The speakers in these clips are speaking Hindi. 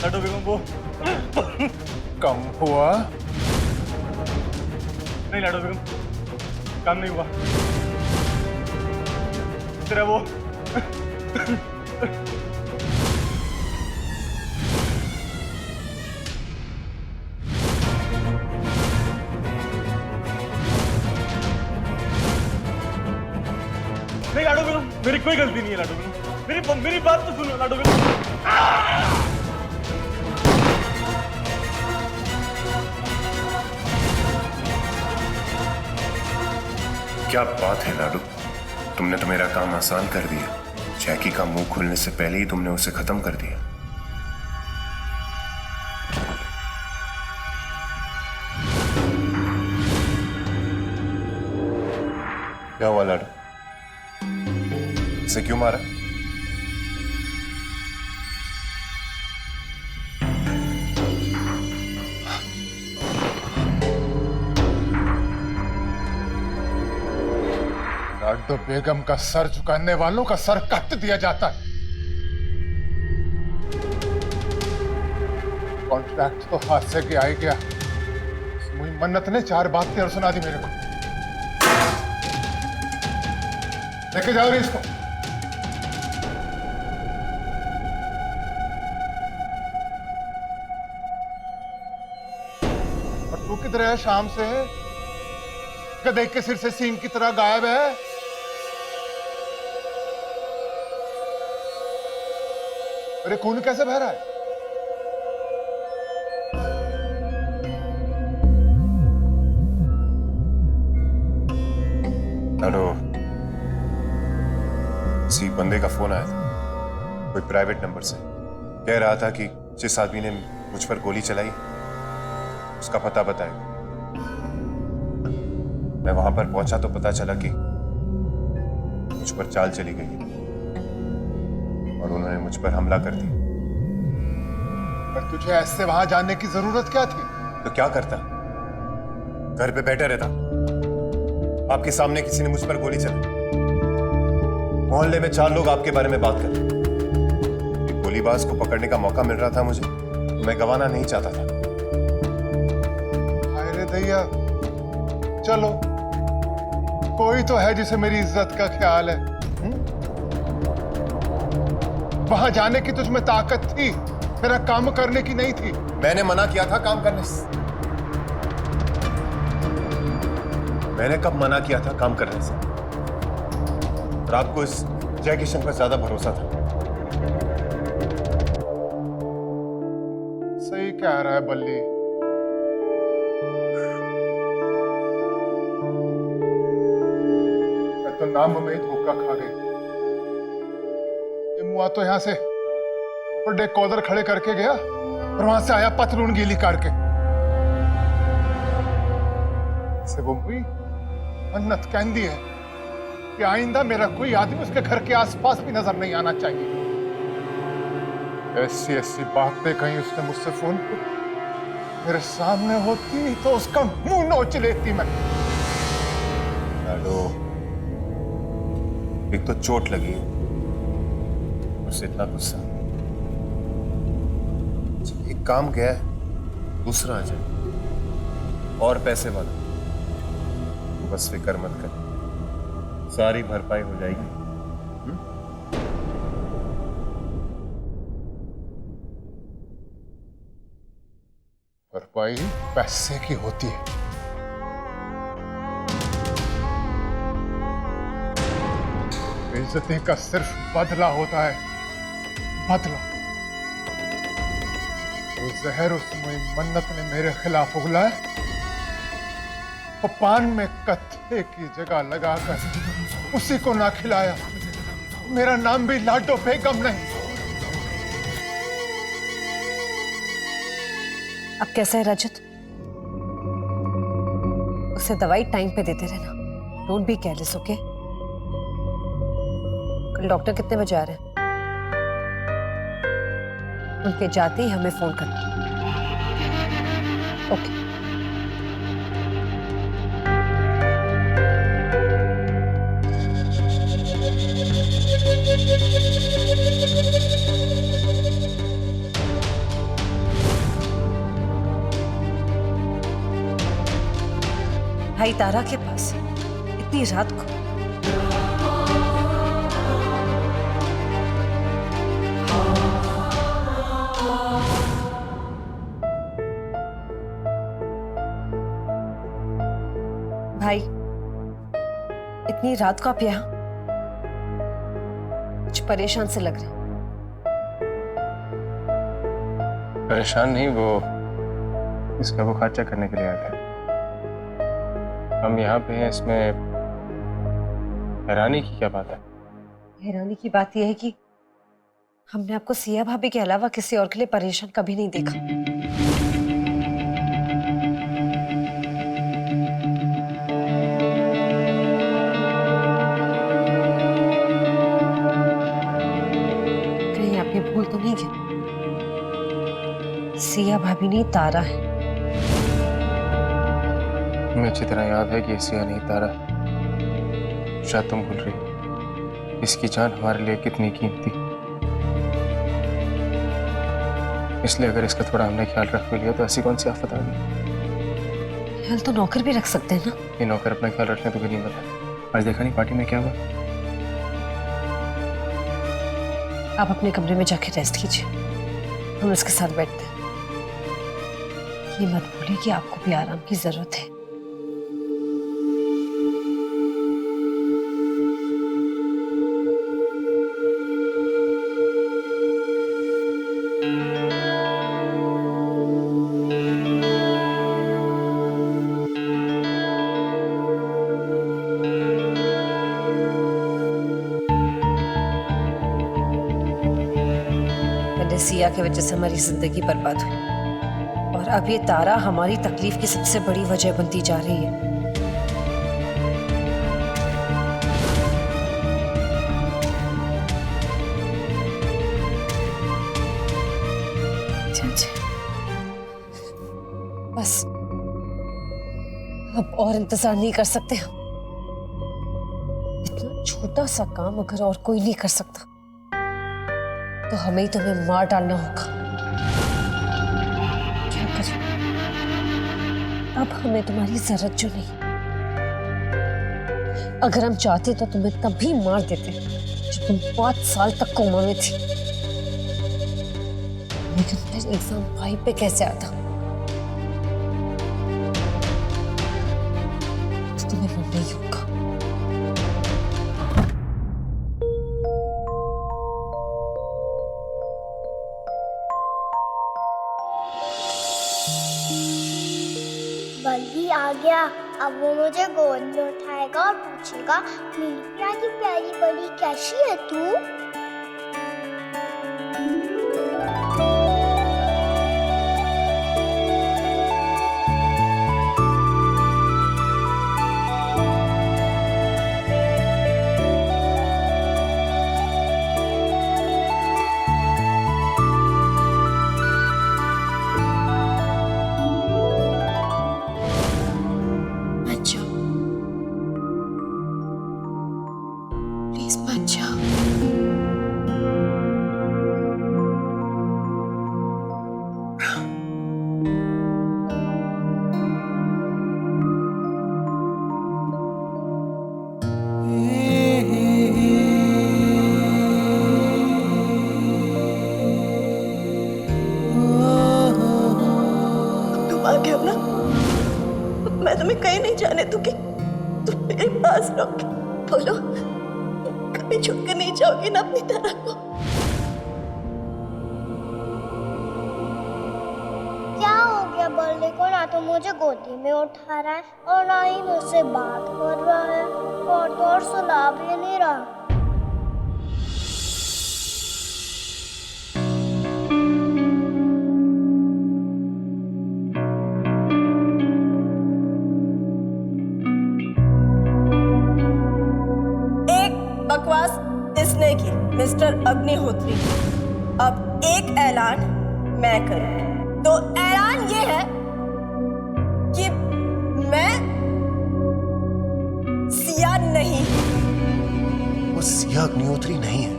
लाडो बेगम वो कम हुआ? नहीं लाडो बेगम, काम नहीं हुआ। तेरा वो नहीं लाडो बेगम, मेरी कोई गलती नहीं है लाडो बेगम। मेरी बात तो सुनो लाडो बेगम। क्या बात है लाडू, तुमने तो मेरा काम आसान कर दिया। जैकी का मुंह खुलने से पहले ही तुमने उसे खत्म कर दिया। क्या हुआ लाडू, इसे क्यों मारा? लाडो बेगम का सर झुकाने वालों का सर काट दिया जाता है। कॉन्ट्रैक्ट तो हाथ से गया ही गया। मन्नत ने 4 बातें और सुना दी मेरे को। लेके जाओ रे इसको। और तू किधर है शाम से? गधे के सिर से सींग की तरह गायब है। अरे खून कैसे बह रहा है? लाडू, किसी बंदे का फोन आया था, कोई प्राइवेट नंबर से। कह रहा था कि जिस आदमी ने मुझ पर गोली चलाई उसका पता बताएगा। मैं वहां पर पहुंचा तो पता चला कि मुझ पर चाल चली गई और उन्होंने मुझ पर हमला कर दिया। पर तुझे ऐसे वहां जाने की जरूरत क्या थी? तो क्या करता, घर पे बैठा रहता। आपके सामने किसी ने मुझ पर गोली चलाई, मोहल्ले में 4 लोग आपके बारे में बात कर रहे। एक गोलीबाज को पकड़ने का मौका मिल रहा था मुझे, तो मैं गंवाना नहीं चाहता था। हाय रे दैया, चलो कोई तो है जिसे मेरी इज्जत का ख्याल है। वहां जाने की तुझ में ताकत थी, मेरा काम करने की नहीं थी। मैंने मना किया था काम करने से। मैंने कब मना किया था काम करने से? और आपको इस जय किशन पर ज्यादा भरोसा था। सही कह रहा है बल्ली। मैं तो नाम में ही धोखा खा गई। ये मुआ तो यहां से बड़े कोदर खड़े करके गया और वहां से आया पतलून गीली करके। से वो मुई मन्नत कहती है कि आइंदा मेरा कोई आदमी उसके घर के आसपास भी नजर नहीं आना चाहिए। ऐसी ऐसी बातें कहीं उसने मुझसे फोन पर मेरे सामने होती तो उसका मुंह नोच लेती मैं। लाडो, एक तो चोट लगी उससे इतना गुस्सा। एक काम गया है, दूसरा आ जाए और पैसे वाला। बस फिक्र मत कर, सारी भरपाई हो जाएगी। भरपाई पैसे की होती है। बेइज्जती का सिर्फ बदला होता है, बदला। वो जहर उस मन्नत ने मेरे खिलाफ उगला है, वो पान में कत्थे की जगह लगाकर उसी को ना खिलाया, मेरा नाम भी लाडो बेगम नहीं। अब कैसा है रजत? उसे दवाई टाइम पे देते रहना। Don't be careless, okay? कल डॉक्टर कितने बजे आ रहे हैं? उनके जाते ही हमें फोन करना। ओके। भाई तारा के पास इतनी रात को? भाई इतनी रात को आप यहाँ? कुछ परेशान से लग रहे हैं। परेशान नहीं, वो इसका बुखार चेक करने के लिए आया था। हम यहाँ पे हैं, इसमें हैरानी की क्या बात है? हैरानी की बात यह है कि हमने आपको सिया भाभी के अलावा किसी और के लिए परेशान कभी नहीं देखा। कहीं आप ये भूल तो नहीं गए? सिया भाभी नहीं, तारा है। मुझे अच्छी तरह याद है कि सिया नहीं तारा। शायद तुम भूल रही हो। इसकी जान हमारे लिए कितनी कीमती, इसलिए अगर इसका थोड़ा हमने ख्याल रख लिया तो ऐसी कौन सी आफत आ गई? ख्याल तो नौकर भी रख सकते हैं ना। ये नौकर अपना ख्याल रखने तो नहीं बता। आज देखा नहीं पार्टी में क्या हुआ? आप अपने कमरे में जाके रेस्ट कीजिए, हम इसके साथ बैठते हैं। ये मत भूलिए कि आपको भी आराम की जरूरत है। सिया की वजह से हमारी जिंदगी बर्बाद हुई और अब ये तारा हमारी तकलीफ की सबसे बड़ी वजह बनती जा रही है। बस अब और इंतजार नहीं कर सकते हम। इतना छोटा सा काम अगर और कोई नहीं कर सकता तो हमें ही तुम्हें मार डालना होगा। क्या करें? अब हमें तुम्हारी जरूरत जो नहीं। अगर हम चाहते तो तुम्हें तभी मार देते जब तुम 5 साल तक कोमा में थी। लेकिन फिर एग्जाम 5 पे कैसे आता? तो तुम्हें मरना ही होगा। बल्ली आ गया। अब वो मुझे गोद में उठाएगा और पूछेगा, मेरी प्यारी प्यारी बड़ी कैसी है तू? मैं तुम्हें कहीं नहीं जाने दूंगी, तुम मेरे पास रहोगे। बोलो, कभी छोड़ कर नहीं जाओगी ना अपनी तरह को? क्या हो गया बल्ले को? ना तो मुझे गोदी में उठा रहा है और ना ही मुझसे बात कर रहा है और तो और सुना भी नहीं रहा। बकवास इसने की मिस्टर अग्निहोत्री। अब एक ऐलान मैं करूंगी। तो ऐलान ये है अग्निहोत्री नहीं है,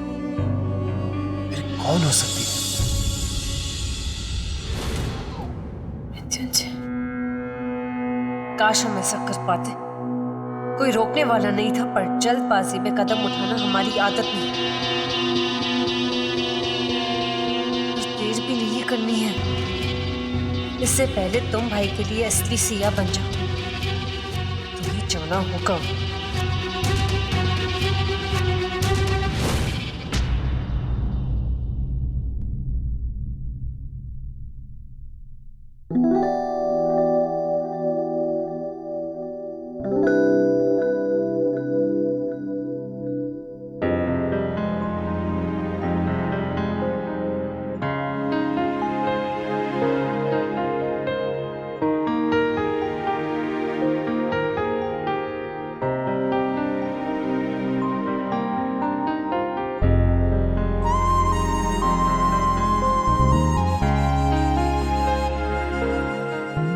फिर कौन हो सकती है? मृत्युंजय, काश हम ऐसा कर पाते। कोई रोकने वाला नहीं था, पर जल्दबाजी में कदम उठाना हमारी आदत नहीं। कुछ देर भी नहीं करनी है। इससे पहले तुम भाई के लिए असली सिया बन जाओ। तुम्हें जाना होगा।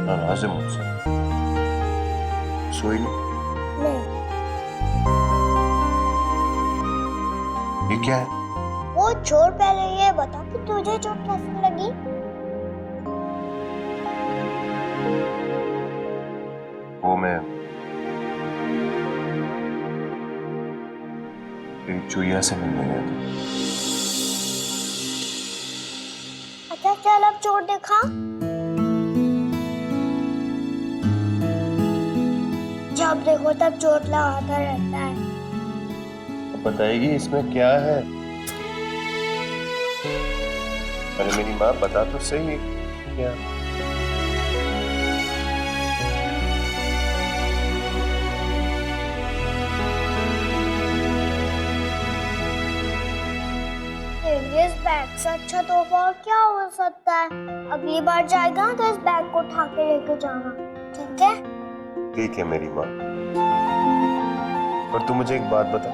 नाराज है मुझसे? सोई नहीं? नहीं, ये क्या है? वो चोट, पहले ये बता कि तुझे चोट कैसे लगी? वो मैं तेरी चुईया से मिलने गया था। अच्छा चल, अब चोट दिखा। जब देखो तब चोट लगाता रहता है। अब बताएगी इसमें क्या है? अरे मेरी माँ, बता तो सही क्या? इस बैग से अच्छा तोहफा और क्या हो सकता है? अगली बार जाएगा तो इस बैग को उठा के लेके जाना, ठीक है? ठीक है मेरी माँ। पर तू मुझे एक बात बता,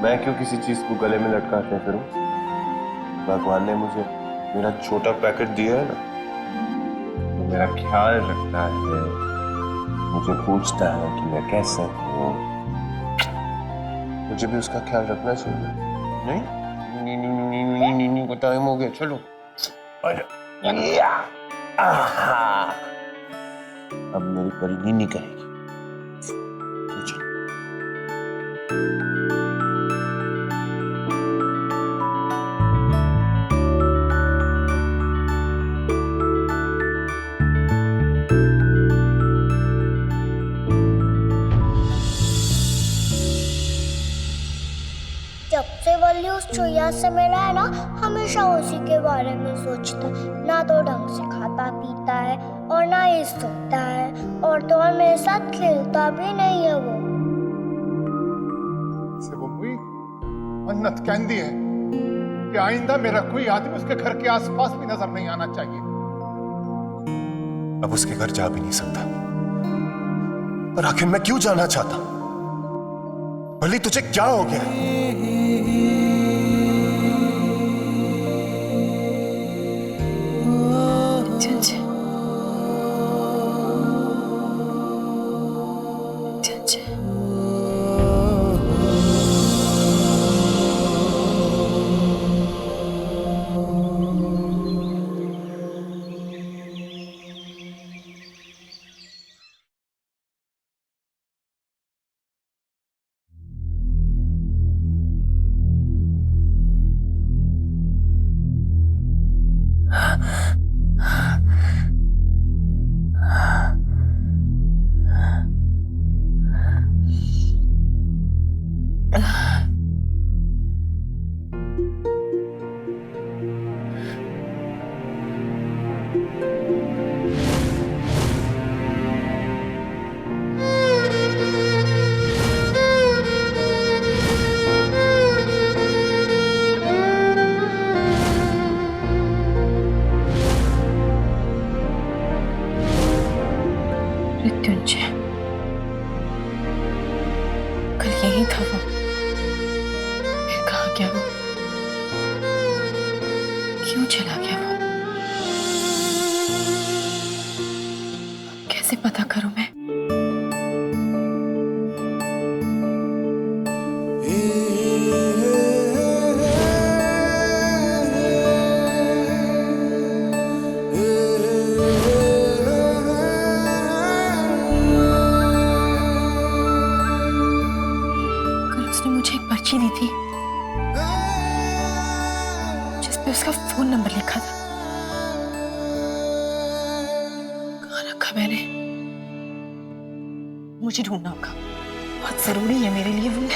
मैं क्यों किसी चीज को गले में लटका के फिरूं? भगवान ने मुझे मेरा छोटा पैकेट दिया है ना, तो मेरा ख्याल रखता है, मुझे पूछता है कि मैं कैसा हूँ। मुझे भी उसका ख्याल रखना चाहिए, नहीं? नी टाइम हो गया, चलो। अब मेरी परी नीनी करेगी। चलो। जब से वल्ली उस चुईया से मिला है ना, हमेशा उसी के बारे में सोचता है। ना तो ढंग से खाता पीता है और ना ही सोता है, और तो और मेरे साथ खेलता भी नहीं है वो। से वो हुई मन्नत कहती है कि आइंदा मेरा कोई आदमी उसके घर के आसपास भी नजर नहीं आना चाहिए। अब उसके घर जा भी नहीं सकता। पर आखिर मैं क्यों जाना चाहता? भली तुझे क्या हो गया है? मृत्युंजय, कल यही था वो, फिर कहाँ गया वो? क्यों चला गया वो? कैसे पता करूं मैं? ए रखा मैंने। मुझे ढूंढना होगा, बहुत जरूरी है मेरे लिए वो।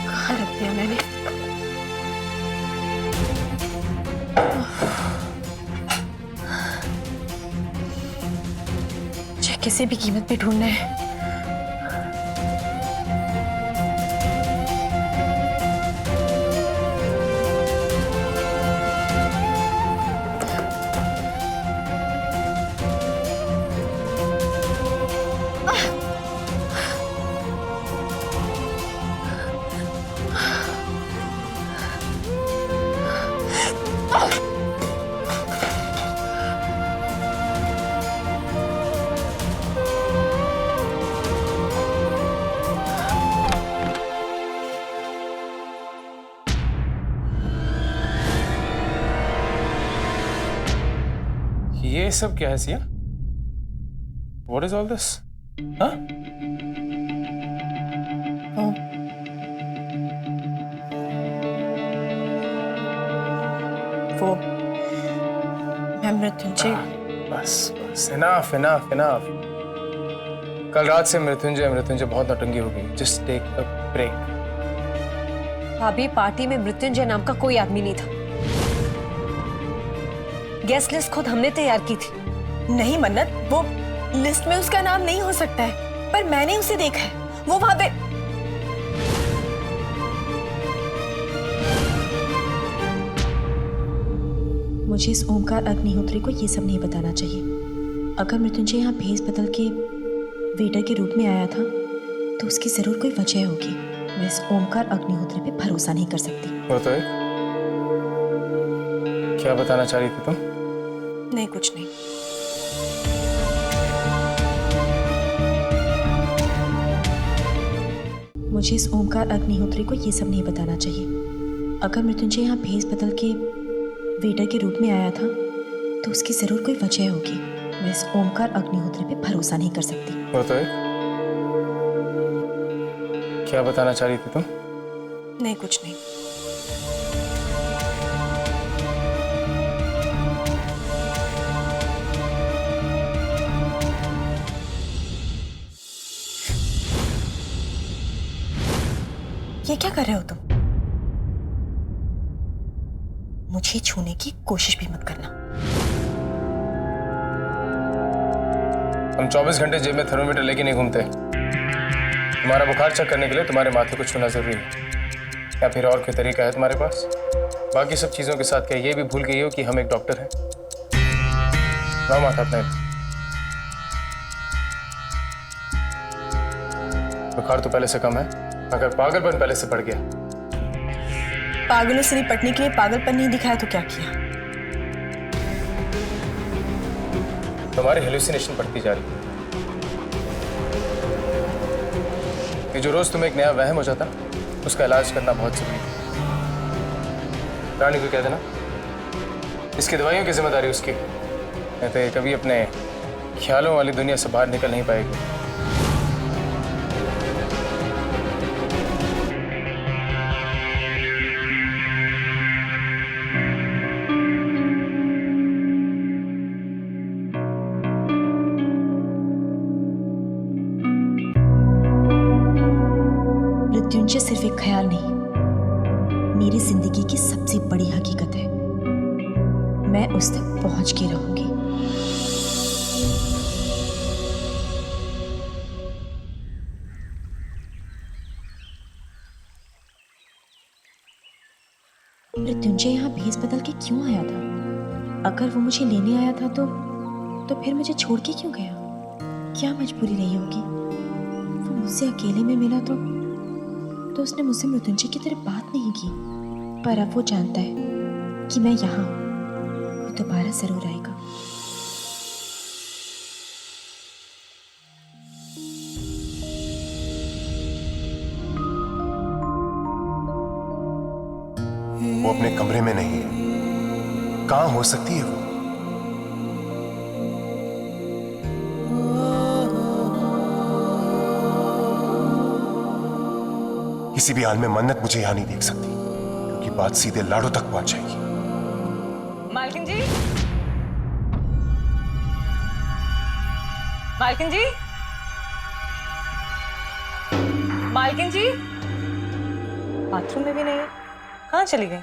कहाँ रख दिया मैंने? मुझे किसी भी कीमत पे ढूंढना है। ये सब क्या है Siya? What is all this? हाँ? वो मैं मृत्युंजय। बस बस इनफ इनफ इनफ। कल रात से मृत्युंजय मृत्युंजय बहुत नौटंकी हो गई। Just take a break. भाभी, पार्टी में मृत्युंजय नाम का कोई आदमी नहीं था। गेस्ट लिस्ट खुद हमने तैयार की थी। नहीं मन्नत, वो लिस्ट में उसका नाम नहीं हो सकता है, पर मैंने उसे देखा है। वो वहां पे। मुझे इस ओमकार अग्निहोत्री को ये सब नहीं बताना चाहिए। अगर मृत्युंजय यहाँ भेस बदल के वेटर के रूप में आया था तो उसकी जरूर कोई वजह होगी। मैं इस ओमकार अग्निहोत्री पे भरोसा नहीं कर सकती। वो तो है। क्या बताना चाह रही थी तुम? नहीं, कुछ नहीं। मुझे इस ओमकार अग्निहोत्री को ये सब नहीं बताना चाहिए। अगर मृत्युंजय यहाँ भेस बदल के वेटर के रूप में आया था तो उसकी जरूर कोई वजह होगी। मैं इस ओमकार अग्निहोत्री पे भरोसा नहीं कर सकती। वो तो है। क्या बताना चाह रही थी तुम? नहीं, कुछ नहीं। ये क्या कर रहे हो तुम? मुझे छूने की कोशिश भी मत करना। हम 24 घंटे जेब में थर्मोमीटर लेके नहीं घूमते। तुम्हारा बुखार चेक करने के लिए तुम्हारे माथे को छूना जरूरी है, या फिर और कोई तरीका है तुम्हारे पास? बाकी सब चीजों के साथ क्या ये भी भूल गई हो कि हम एक डॉक्टर हैं? लाओ माथा अपने। बुखार तो पहले से कम है, अगर पागलपन पहले से बढ़ गया। पागलों से निपटने के लिए पागलपन नहीं दिखाया तो क्या किया? तुम्हारी हेलुसिनेशन बढ़ती जा रही है। ये जो रोज तुम्हें एक नया वहम हो जाता, उसका इलाज करना बहुत जरूरी है। रानी को कह देना, इसकी दवाइयों की जिम्मेदारी उसकी, नहीं तो ये कभी अपने ख्यालों वाली दुनिया से बाहर निकल नहीं पाएगी। मृत्युंजय सिर्फ एक ख्याल नहीं, मेरी जिंदगी की सबसे बड़ी हकीकत है। मैं उस तक पहुंच के रहूंगी। मृत्युंजय यहाँ भेस बदल के क्यों आया था? अगर वो मुझे लेने आया था तो फिर मुझे छोड़ के क्यों गया? क्या मजबूरी रही होगी? वो मुझसे अकेले में मिला तो उसने मुझसे मृत्युंजय की तरह बात नहीं की, पर अब वो जानता है कि मैं यहाँ हूं। वो दोबारा जरूर आएगा। वो अपने कमरे में नहीं है। कहां हो सकती है वो? किसी भी हाल में मन्नत मुझे यहां नहीं देख सकती, क्योंकि बात सीधे लाडो तक पहुंच जाएगी। मालकिन जी, मालकिन जी, मालकिन जी, बाथरूम में भी नहीं है, कहाँ चली गई?